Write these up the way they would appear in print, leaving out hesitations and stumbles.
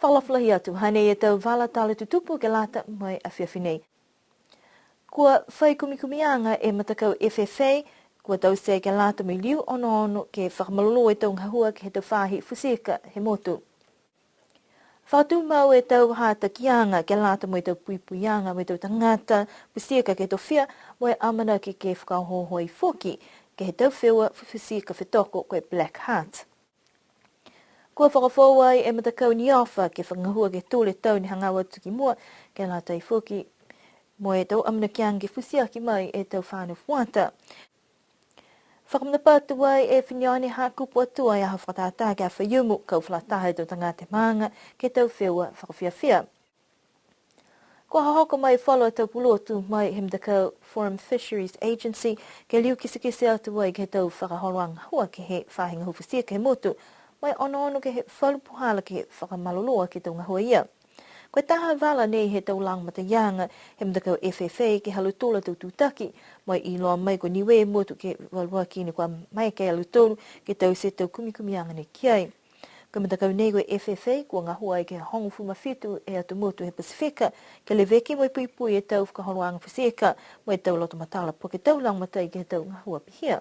Whalaflahi atu, hane e tau wala tala tutupu ke lata mai a whiawhinei. Kua whai kumikumianga e matakau FFA, kua tau se ke lata mi liu ono ke whakamalolo e tau ngahua ke he tau whahi fusika he motu. Whatu mau e tau hata kianga ke lata mo e tau puipuianga mo e tau tangata fusika ke tau whia mo e amana ke whakahohoi foki ke he tau whiwa fusika whetoko koe Black Heart. Kua whakawhauai e matakau ni awha ke whangahua ke tūle tau ni hangawa tuki mua ke lata i foki mo e tau amana kianga ke fusiaki mai e tau whānu whuata. Whakamnapatu wai e whinione hakupu atua e aha whakatata ke a whaiumu kau whalataha e tau tangate maanga ke tau whiwa whakawhiawhia. Kua hahoko mai whalo tau pulotu mai he matakau Forum Fisheries Agency ke liu kisikisi atu wai ke tau whakaholoanga hua ke he whahinga hufusia ke motu mai ono ke he whalupuhala ke he whakamaloloa ke tau ngahua ia. Koe taha wala nei he tau lang matayanga he matakau FFA ke halutula tau tūtaki mai i loa mai ko niwe motu ke walua ki ni kua mai ke halutulu ke tau se tau kumikumianga ne kiai. Koe matakau nei koe FFA kua ngahua i ke hongu fuma fitu e atu motu he Pasifika ke le veki mo i puipui e tau whakaholoanga Pasifika mo e tau loto matala po ke tau lang matai ke he tau ngahua pihia.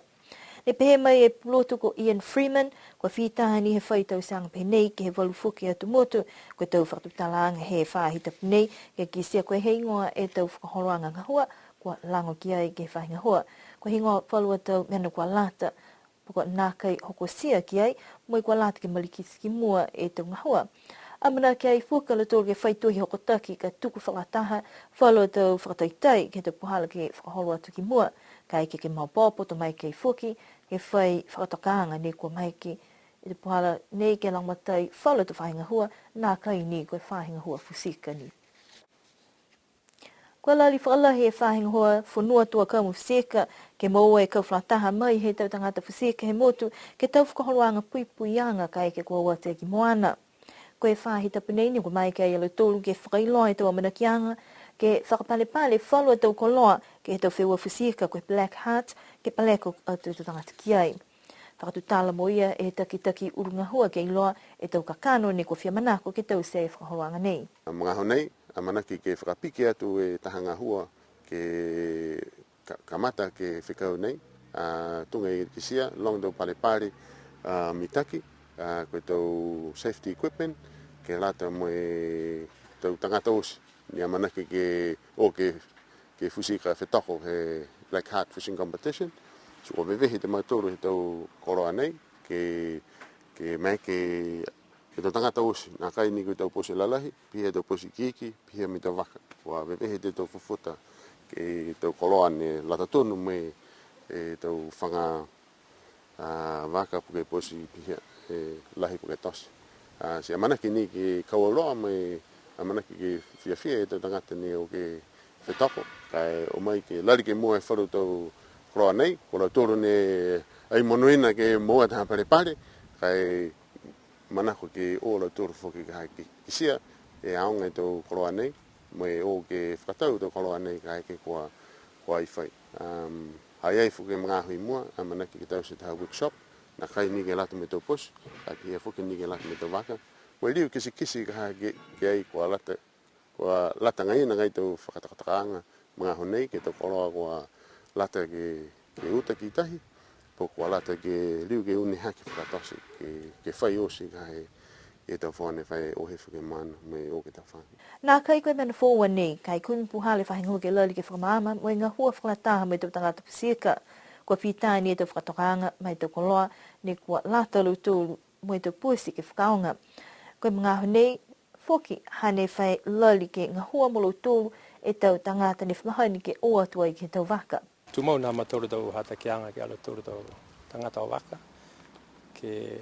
Ne pehe mai e pulotu ko Ian Freeman, kua whitahani he whai tau sanga pehe nei ke he walufuki atu motu, koe tau whakatutalaanga he whahita penei, ke kisia koe he ingoa e tau whakaholoanga ngahua, kua lango ki ai ke whahinga hoa. Koe he ingoa whalua tau mena kua lata, poko nākai hoko sia ki ai, moi kua lata ke malikisiki mua e tau ngahua. Amana ki ai fuka le tōru ke whaituhi hoko taki ka tuku whakataha, whalua tau whakataitai ke tau puhala ke whakaholo atu ki mua, kai ke maupopo to mai ke fuki, ke whai whakatokanga ne kua mai ke e te puhala nei ke lang matai whalu tu whahinga hua, nā kai ni koe whahinga hua fusika ni. Kua lali whakalahi e whahinga hua whanua tua kaumu fusika, ke maua e kau whataha mai he tau tangata fusika he motu, ke tau whakaholoanga puipuianga kai ke kua wate ki moana. Koe whahita penei ni kua mai ke ai alo tōru ke whakailoa e tau amana kianga, ke whakapalepale whalua tau koloa ke he tau whiwa fusika koe Black Heart ke paleko atu tu tangata ki ai. Whakatutala mo ia e taki urunga hua ke iloa e tau kakano ni kua whiamanako ke tau se whakaholoanga nei. Mga honei, amanaki ke whakapiki atu e tahanga hua ke kamata ke whikau nei. Tunga i kisia, long tau palepare mitaki, koe tau safety equipment, ke lata mo e tau tangata osi. Ni amanaki ke fusika whetoko he Black Heart Fishing Competition. So o vevehi te mautoro he tau koroa nei, ke mai ke tau tangata osi. Nā kai ni koe tau posi lalahi, pihia tau posi kiki, pihia mi tau waka. Wa vevehi te tau fufuta ke tau koroa ne lata tonu me e tau whanga waka puke posi pihia lahi puke tosi. Si amanaki ni ke kaualoa me amanaki ke whiawhia e tau tangata ni o ke whetoko. Kai o mai ke lari ke mua e wharu tau koroa nei, kora toro ne ai monuina ke mua taha pare, kai manako ke o la toro whoki ka haiki kisia e aonga e tau koroa nei, mai o ke whakatau tau koroa nei ka haiki kua i whai. Hai ai whuke mga hui mua, amanaki ke tau se taha workshop, na kai ni ke lata me tau pos, ka ki whuke ni ke lata me tau waka. Wai liu kisi ka haiki ke ai kua lata ngai na ngai tau whakatakatakaanga mga honei ke tau koroa kua lata ke uta ki tahi, po kua lata ke liu ke uni haki whakatosi, ke whai osi ka he e tau whane whai ohe whuke mana me o ke tau whane. Nā kai koe mana fōua nei, kai kumi puhale whahinga ke lali ke whakamama, mo ngā hua whakalataha mai tau tangata Pasifika, kua whitāni e tau whakatokanga mai tau koloa, ne kua lata lutulu mo tau puisi ke whakaonga. Koe mga honei, whoki hane whai lali ke ngā hua mo lutulu e tau tangata ne whamahani ke o atua i ke tau waka. Tumau nā matoru tau hata kianga ke alo turu tau tangata o waka, ke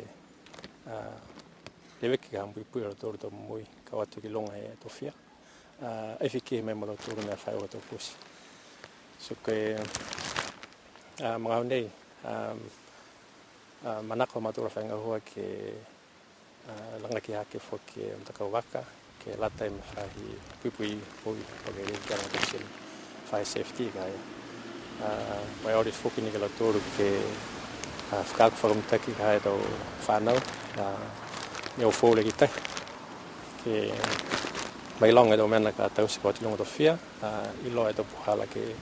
leweki ka hampui pui alo turu tau mui ka watu ki longa e tofia. E whiki me molo turu nea whai o tau pusi. So ke mga honei, manako matura whainga hua ke langa ki hake whoki e mtakau waka, ke lata e me whahi pui pui o ke rinki ana kusini whai safety ka ia. Mai ori whoki ni ke la tōru ke whakaku whakamutaki ka hae tau whanau, me o fōle ki tai. ke mai longa do mena ka tau se ko tilonga do fia I lo e do puhala ke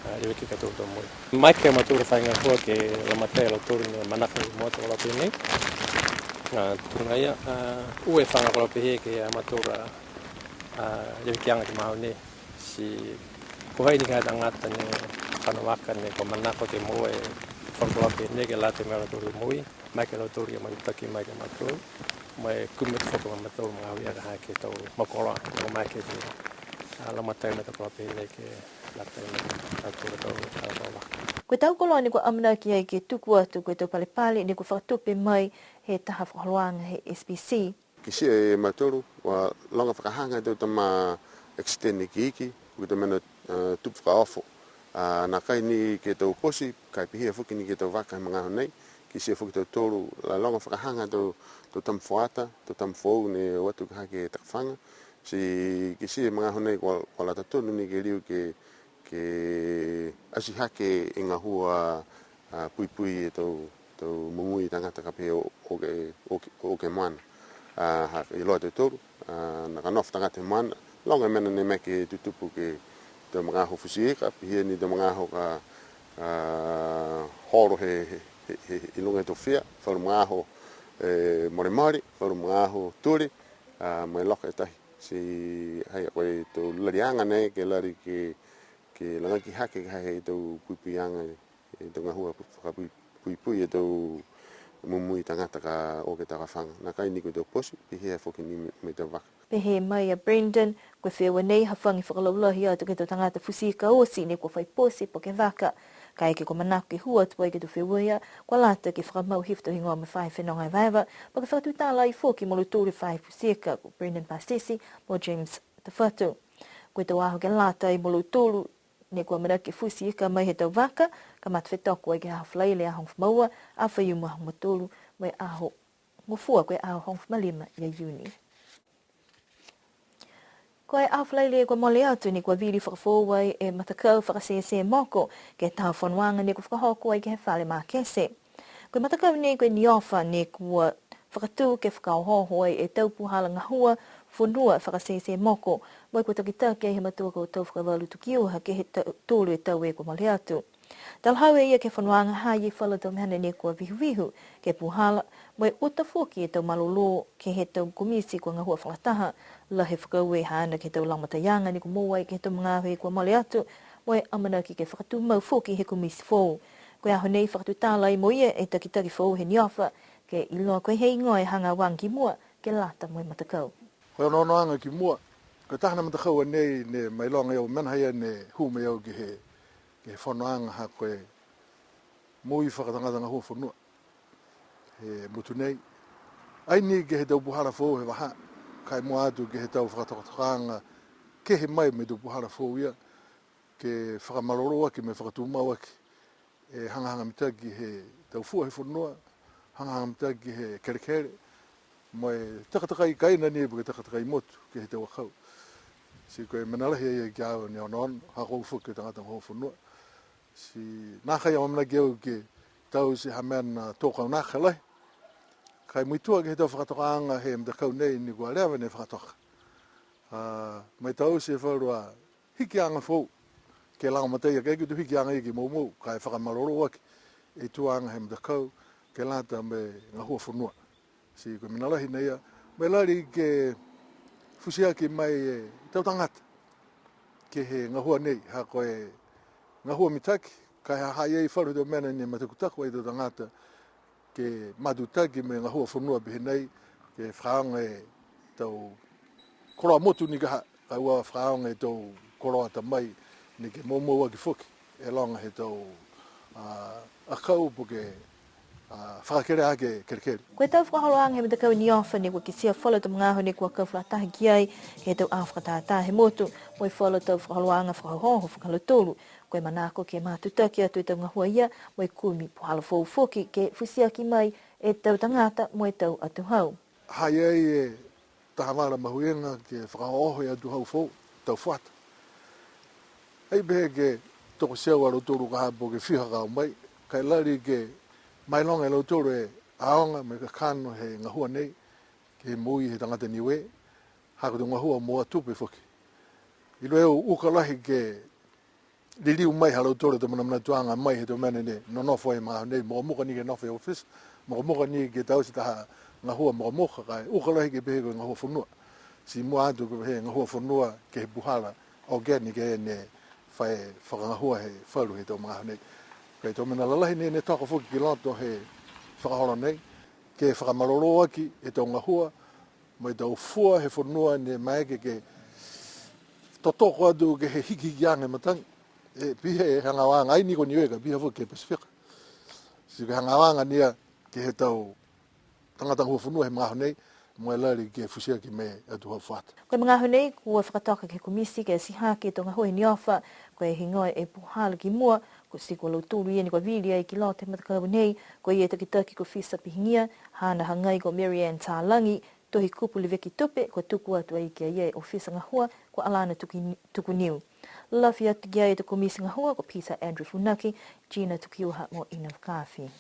Iwe ki katu to mo. Mai ke matura fainga ko ke la matela tur ni manaka mo to la pini. Tunga ia ue fanga ko pe ke matura iwe ki anga ki mau ni si ko hai ni ka ngata ni kana waka ni ko manako te mo e ko pe ni ke la te mera tur mo I mai ke tur ia mai taki mai ke matura. Mai kumit fo ko matura ma ia ha ke to makola ko mai ke la matela to ko pe ni ke Koe tau koloa ni kua amana ki ai ke tuku atu koe tau palepale ni kua whakatupe mai he taha whakaloanga he SPC. Ki sia e matoru, wa longa whakahanga tau tama extend ki iki, koe tau mena tupu whaofo. Nā kai ni ke tau posi, kai pihia whuki ni ke tau waka he mga honei, ki sia whuki tau toru, la longa whakahanga tau tam whaata, tau tam whou ne watu ka hake takawhanga. Si ki sia mga honei kwa la tatonu ni ke riu ke asi hake e ngā hua pui e tau mungui tangata ka pe o ke moana. I loa te toru, na ka nof tangata moana, longa mena ne meke tutupu ke tau mga ho fusieka, pihia ni tau mga ho ka horo he ilunga to fia, wharu mga ho mori, wharu mga ho turi, mai loka e tahi. Si hai koe tau larianga nei ke lari ke langa ki hake ka he tau puipuianga e tau ngahua pui e tau mumui tangata ka o ke takawhanga. Nā kai ni koe tau posi, pihia whoki ni me tau waka. Pehe mai a Brendan, koe whiawa nei hawhangi whakalaulahi atu ke tau tangata fusika osi ne kua whai posi po ke waka. Kai ke ko manako ke hua tua i ke tau whiawa kua lata ke whakamau hifto hingoa me whai whenonga e vaiva, pa ke whakatu tāla I whoki mo luturi whai fusika ko Brendan Pasisi mo James Tawhatu. Koe tau aho ke lata I mo luturu ne kua manake fusika mai he tau waka, ka matwhetoko ai ke hawhlai le ahong whamaua, a whaiumu ahong matulu, mai aho ngofua koe aho hong whamalima I Juni. Koe awhalaile kua mole atu ni kua viri whakafowai e matakau whakasese moko ke tau whanuanga ni kua whakahoko ai ke he whale mā kese. Koe matakau ni koe ni ofa ni kua whakatu ke whakaohoho ai e taupuhala ngahua whanua whakasese moko. Moi kua takitaki ai he matua kua tau whakalalu tukiuha ke he tōlu e tau e kua mole atu. Talhau e ia ke whanuanga hai e whala tau mehana ni kua vihu ke puhala, moi uta whoki e tau malolo ke he tau komisi kua ngahua whakataha, la he whakaue haana ke tau lamata-yanga ni kua mowai ke tau mga hui kua mole atu, moi amana ki ke whakatu mau whoki he komisi whou. Koe aho nei whakatu tālai mo ia e takitaki whou he niofa, ke iloa koe hei ngoi hanga wang ki mua ke lata moi matakau. Koe ono anga ki mua, koe tahana matakau nei ne mailonga iau menhaia ne hume iau ki he whanoanga ha koe mui whakatangata ngā hua whanua. He mutu nei. Ai ni ke he tau puhara whou he waha. Kai mua atu ke he tau whakatokatanga ke he mai me tau puhara whou ia. Ke whakamaloro aki me whakatumau aki. E hangahanga mitaki he tau fua he whanua. Hangahanga mitaki he kerekere. Moe takatakai kaina ni buke takatakai motu ke he tau akau. Si koe menalahi ia ki au ni onon. Hako ufu ke tangata ngā hua whanua. Si nākai au amana ki au ke tau si hamena tōkau nākai. Kai muitua ke he tau whakatokaanga he mtakau nei ni kua rewa ne whakatoka. Mai tau si e whaurua hiki anga whou. Ke langa matai ke tu hiki anga iki mou. Kai whakamaloro aki e tuanga he mtakau ke lata me ngā hua whanua. Si koe minalahi nei a. Mai lari ke fusiaki mai tau tangata. Ke he ngā hua nei ha koe ngā hua mitaki, kai hahai ei wharu tau mena ni matakutaku ai tau tangata ke madutaki me ngā hua whanua bihe nei, ke whaanga e tau koroa motu ni kaha, kai ua whaanga e tau koroa ta mai ni ke mōmau aki whuki, e longa he tau akau po ke whakakere ake kerekere. Koe tau whakaholoanga he matakau ni ofa ni kua kisia whala tau mga aho ni kua kau whakatahi ki ai he tau aho whakatata he motu, moi whala tau whakaholoanga whakahoho whakalatolu, koe manako ke mātutaki atu e tau ngahua ia, moi kumi puhala whou whoki ke fusiaki mai e tau tangata moi tau atu hau. Hai ei e tahamara mahuenga ke whakahoho e atu hau whou, tau whata. Hei behe ke toko seau aro tōru ka hapo ke whihaka o mai, kai lari ke mai longa e lautoro e aonga me ka kano he ngahua nei, ke mui he tangata niwe, hako tunga hua mua tupe foki. Ilo eo ukalahi ke liliu mai halau tore te mana tuanga mai he to mene ne no nofo e maa nei mo moka ni ke nofo e office mo moka ni ke tausi taha nga hua mo moka kai ukalahi ke behe ko nga hua funua. Si mua atu ke behe nga hua funua ke he buhala organic e ne fai whakangahua he whalu he tō mga nei. Kei tō mena lalahi ne toko fuki ki lato he whakahora nei, ke whakamalolo aki e tō ngahua, mai tō fua he whanua ne maeke ke totoko atu ke he hiki kiange matangi. E pihe e hangawanga, ai niko niweka, pihe fuki ke Pasifika. Si ke hangawanga nia ke he tau tangata hua whanua he mga nei, mo lari ke fusia ki me atu hau whata. Koe mga honei, kua whakatoka ke komisi ke siha ke tonga hoi ni ofa, koe hingoe e puhala ki mua, ko si kua lauturu ia ni kua viria i ki lao te matakawa nei, koe ia taki ko fisa pihingia, hana hangai ko Mary Ann Tālangi, tohi kupu le veki tupe, ko tuku atu ai kia ia o fisa ngahua, ko alana tuku niu. Lafi atu kia e te komisi ngahua, ko Peter Andrew Funaki, Gina Tukiuha mo Ina Whakafi.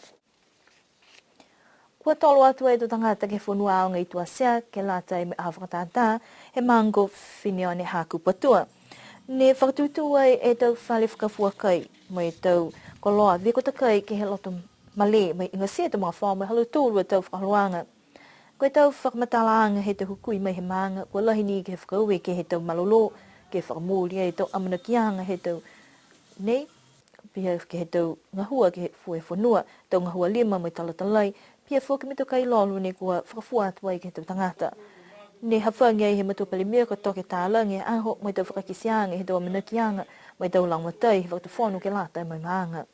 Kua tolo atu e to tangata ke whanua ao ngai tua sea, ke lata e me awhakatata, he mango whinione haku patua. Ne whakatutu ai e tau whale whakafua kai, mai tau koloa veko takai ke he loto male, mai inga sea te mga whao mai halu tōru e tau whakaluanga. Koe tau whakamatalaanga he te hukui mai he maanga, kua lahi ni ke he whakauwe ke he tau malolo, ke whakamōri e tau amanakianga he tau nei, pia ke he tau ngahua ke he fue whanua, tau ngahua lima mai talatalai, pia fōki mito kai lolu ne kua whakafua atu ai ke he tau tangata. Ne hawhangi ai he matupali mea ka toke Tālangi e aho mai tau whakakisianga he tau amanakianga mai tau langmatai he whakatawhonu ke lata mai maanga.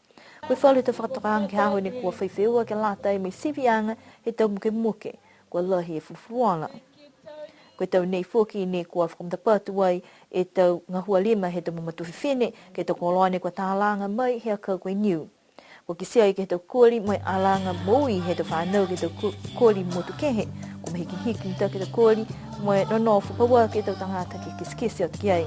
Koe whalu tau whakatokaanga ke aho ne kua whaiwheua ke lata mai sivianga he tau muke, kua lahi e fufuala. Koe tau nei fōki ne kua whakamtapatu ai e tau ngahua lima he tau mamatuwhiwhine ke tau koloane kua Tālanga mai he aka koe niu. Ko kisia i ke he tau kōri mai alanga moui he tau whanau ke tau kōri motu kehe. Ko mahiki hiki mta ke tau kōri mai nono whapaua ke tau tangata ke kiskisi o tiki ai.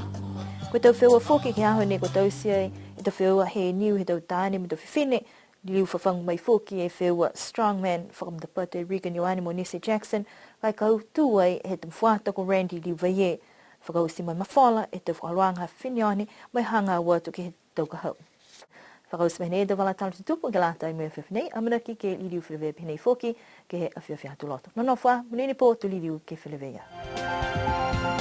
Ko tau wheua fōki ke aho ne ko tau siai e tau wheua he niu he tau tāne me tau whiwhine. Liu whawhangu mai fōki e wheua strongman whakamtapatu e Regan Ioane mo Nesse Jackson. Kai kau tūai he tau whata ko Randy Liu Vaye. Whakausi mai mawhala e tau whakaluanga whinione mai hanga watu ke he tau kahau. Whakausi mai nei da wala talu tutupu ke lata i mea whiwhinei, amanaki ke liriu whilewe pinei fōki ke he awhiawhia tu loto. Nono wha, munini pō tu liriu ke whilewe ia.